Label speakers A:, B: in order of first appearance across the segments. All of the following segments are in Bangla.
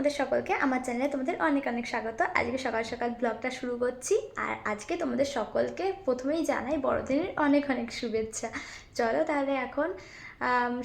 A: তোমাদের সকলকে আমার চ্যানেলে তোমাদের অনেক অনেক স্বাগত। আজকে সকাল সকাল ব্লগটা শুরু করছি। আর আজকে তোমাদের সকলকে প্রথমেই জানাই বড়দিনের অনেক অনেক শুভেচ্ছা। চলো তাহলে এখন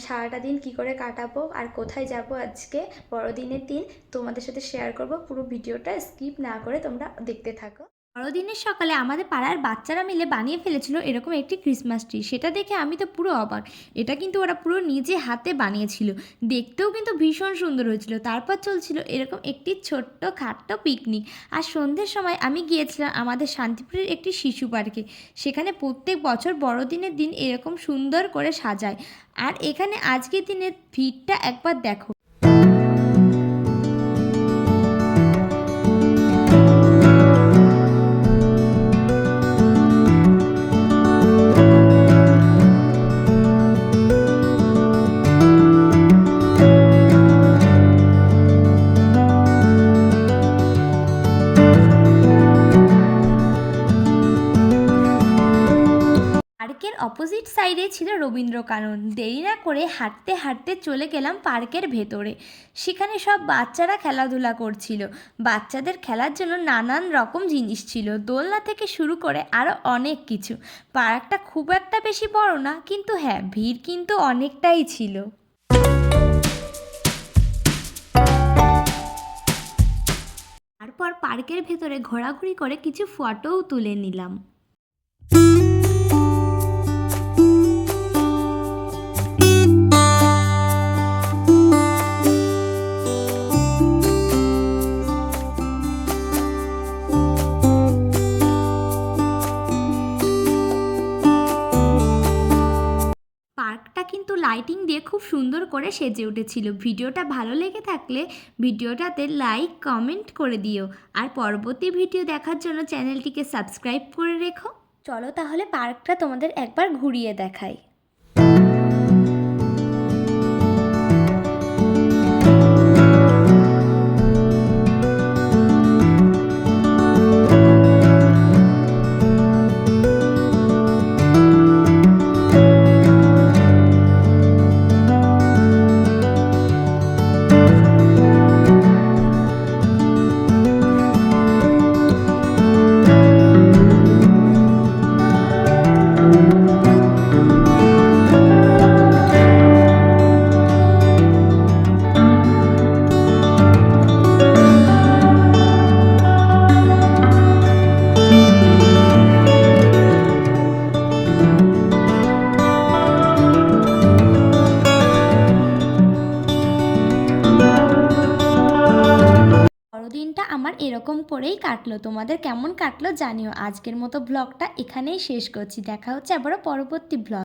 A: সারাটা দিন কি করে কাটাবো আর কোথায় যাব আজকে বড়দিনের দিন তোমাদের সাথে শেয়ার করব। পুরো ভিডিওটা স্কিপ না করে তোমরা দেখতে থাকো। বড়দিনের সকালে আমাদের পাড়ার বাচ্চারা মিলে বানিয়ে ফেলেছিল এরকম একটি ক্রিসমাস ট্রি। সেটা দেখে আমি তো পুরো অবাক। এটা কিন্তু ওরা পুরো নিজে হাতে বানিয়েছিল, দেখতেও কিন্তু ভীষণ সুন্দর হয়েছিল। তারপর চলছিল এরকম একটি ছোট্ট খাট্ট পিকনিক। আর সন্ধ্যের সময় আমি গিয়েছিলাম আমাদের শান্তিপুরের একটি শিশু পার্কে। সেখানে প্রত্যেক বছর বড়দিনের দিন এরকম সুন্দর করে সাজায়। আর এখানে আজকের দিনের ভিড়টা একবার দেখো। পার্কের অপোজিট সাইডে ছিল রবীন্দ্রকানন। দেরি না করে হাঁটতে হাঁটতে চলে গেলাম পার্কের ভেতরে। সেখানে সব বাচ্চারা খেলাধুলা করছিল। বাচ্চাদের খেলার জন্য নানান রকম জিনিস ছিল, দোলনা থেকে শুরু করে আরও অনেক কিছু। পার্কটা খুব একটা বেশি বড় না, কিন্তু হ্যাঁ, ভিড় কিন্তু অনেকটাই ছিল। তারপর পার্কের ভেতরে ঘোরাঘুরি করে কিছু ফটোও তুলে নিলাম। পার্কটা কিন্তু লাইটিং দিয়ে খুব সুন্দর করে সেজে উঠেছিল। ভিডিওটা ভালো লেগে থাকলে ভিডিওটাতে লাইক কমেন্ট করে দিও। আর পরবর্তী ভিডিও দেখার জন্য চ্যানেলটিকে সাবস্ক্রাইব করে রেখো। চলো তাহলে পার্কটা তোমাদের একবার ঘুরিয়ে দেখাই। বড়দিনটা আমার এরকম করেই কাটলো। তোমাদের কেমন কাটলো জানিও। আজকের মতো ব্লগটা এখানেই শেষ করছি। দেখা হচ্ছে আবারও পরবর্তী ব্লগ।